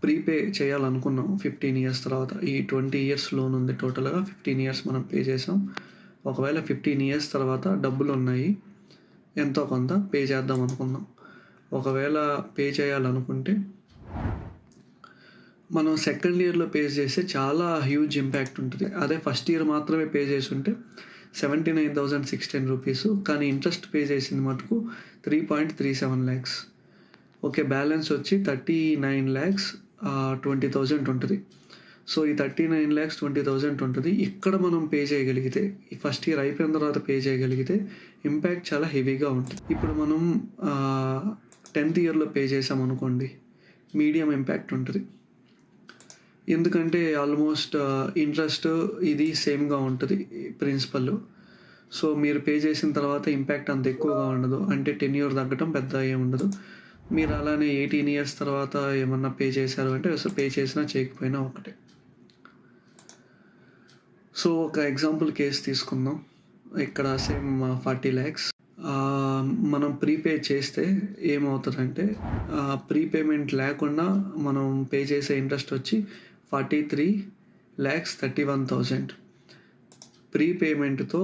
ప్రీపే చేయాలనుకున్నాం 15 years తర్వాత. ఈ 20 years loan ఉంది టోటల్‌గా. 15 ఇయర్స్ మనం పే చేసాం. ఒకవేళ 15 ఇయర్స్ తర్వాత డబ్బులున్నాయి. ఎంతో కొంత పే చేద్దాం అనుకున్నాం. ఒకవేళ పే చేయాలనుకుంటే మనం సెకండ్ ఇయర్‌లో పే చేస్తే చాలా హ్యూజ్ ఇంపాక్ట్ ఉంటది. అదే ఫస్ట్ ఇయర్ మాత్రమే పే చేసుంటే 79,016 రూపీసు. కానీ ఇంట్రెస్ట్ పే చేసింది మటుకు 3.37 లాక్స్. ఓకే. బ్యాలెన్స్ వచ్చి 39,20,000 ఉంటది. సో, ఈ 39,20,000 ఉంటది. ఇక్కడ మనం పే చేయగలిగితే, ఈ ఫస్ట్ ఇయర్ అయిపోయిన తర్వాత పే చేయగలిగితే ఇంపాక్ట్ చాలా హెవీగా ఉంటది. ఇప్పుడు మనం 10థ్ ఇయర్‌లో పే చేసామనుకోండి, మీడియం ఇంపాక్ట్ ఉంటది. ఎందుకంటే ఆల్మోస్ట్ ఇంట్రెస్ట్ ఇది సేమ్‌గా ఉంటది ప్రిన్సిపల్. సో, మీరు పే చేసిన తర్వాత ఇంపాక్ట్ అంత ఎక్కువగా ఉండదు. అంటే టెన్యూర్ తగ్గటం పెద్ద ఏం ఉండదు. మీరు అలానే 18 ఇయర్స్ తర్వాత ఏమన్నా పే చేశారు అంటే అసలు పే చేసినా చేయకపోయినా ఒకటే. సో, ఒక ఎగ్జాంపుల్ కేస్ తీసుకుందాం. ఇక్కడ సేమ్ 40 లాక్స్. మనం ప్రీపే చేస్తే ఏమవుతదంటే ప్రీపేమెంట్ లేకుండా మనం పే చేసే ఇంట్రెస్ట్ వచ్చి 43,31,000. ప్రీపేమెంట్‌తో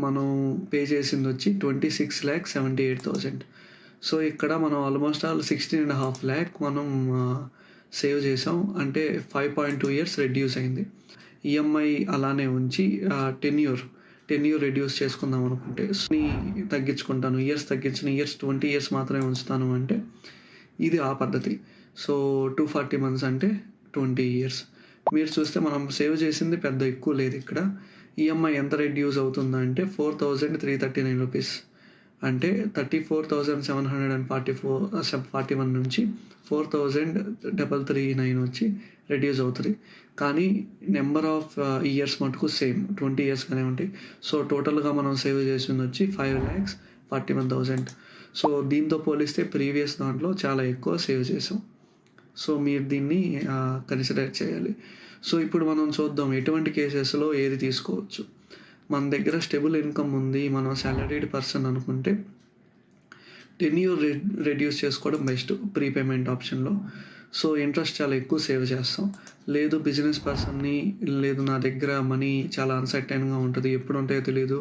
మనం పే చేసిందొచ్చి 26,78,000. సో, ఇక్కడ మనం ఆల్మోస్ట్ 16.5 లాక్ మనం సేవ్ చేసాం. అంటే 5.2 ఇయర్స్ రెడ్యూస్ అయింది. ఈఎంఐ అలానే ఉంచి టెన్యూర్ రెడ్యూస్ చేసుకుందాం అనుకుంటే తగ్గించుకుంటాను. ఇయర్స్ తగ్గించిన 20 ఇయర్స్ మాత్రమే ఉంచుతాను అంటే ఇది ఆ పద్ధతి. సో, 240 మంత్స్ అంటే 20 ఇయర్స్. మీరు చూస్తే మనం సేవ్ చేసింది పెద్ద ఎక్కువ లేదు ఇక్కడ. ఈఎంఐ ఎంత రెడ్యూస్ అవుతుందంటే 4,339 రూపీస్. అంటే 34,741 నుంచి 4,339 వచ్చి రెడ్యూస్ అవుతది. కానీ నెంబర్ ఆఫ్ ఇయర్స్ మటుకు సేమ్ 20 ఇయర్స్‌గానే ఉంటాయి. సో, టోటల్‌గా మనం సేవ్ చేసిందొచ్చి 5,41,000. సో, దీంతో పోలిస్తే ప్రీవియస్ దాంట్లో చాలా ఎక్కువ సేవ్ చేసాం. సో, మీరు దీన్ని కన్సిడర్ చేయాలి. సో, ఇప్పుడు మనం చూద్దాం ఎటువంటి కేసెస్‌లో ఏది తీసుకోవచ్చు. మన దగ్గర స్టేబుల్ ఇన్‌కమ్ ఉంది. మనం సాలరీడ్ పర్సన్ అనుకుంటే టెన్యూర్ రెడ్యూస్ చేసుకోవడం బెస్ట్ ప్రీపేమెంట్ ఆప్షన్‌లో. సో, ఇంట్రెస్ట్ చాలా ఎక్కువ సేవ్ చేస్తాం. లేదు బిజినెస్ పర్సన్‌ని, లేదు నా దగ్గర మనీ చాలా అన్‌సర్టైన్‌గా ఉంటది. ఎప్పుడు ఉంటాయో తెలీదు,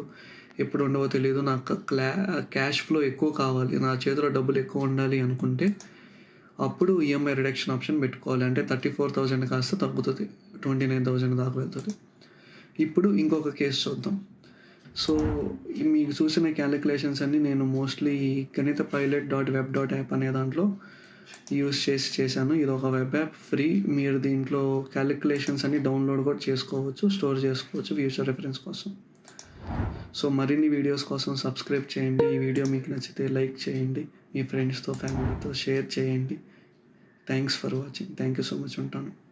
ఎప్పుడు ఉండవో తెలీదు. నాకు క్యాష్ ఫ్లో ఎక్కువ కావాలి. నా చేతిలో డబ్బులు ఎక్కువ ఉండాలి అనుకుంటే అప్పుడు ఈఎంఐ రిడక్షన్ ఆప్షన్ పెట్టుకోవాలి. అంటే 34,000 కాస్త తగ్గుతది. 29,000 దాకా వెళ్తది. ఇప్పుడు ఇంకొక కేస్ చూద్దాం. సో, మీకు చూసిన క్యాలిక్యులేషన్స్ అన్నీ నేను మోస్ట్లీ ganithapilot.web.app అనే దాంట్లో యూజ్ చేశాను. ఇదొక వెబ్ యాప్ ఫ్రీ. మీరు దీంట్లో క్యాలిక్యులేషన్స్ అన్ని డౌన్లోడ్ కూడా చేసుకోవచ్చు, స్టోర్ చేసుకోవచ్చు ఫ్యూచర్ రిఫరెన్స్ కోసం. సో, మరిన్ని వీడియోస్ కోసం సబ్స్క్రైబ్ చేయండి. ఈ వీడియో మీకు నచ్చితే లైక్ చేయండి. మీ ఫ్రెండ్స్‌తో, ఫ్యామిలీతో షేర్ చేయండి. Thanks for watching. Thank you so much. ఉంటాను.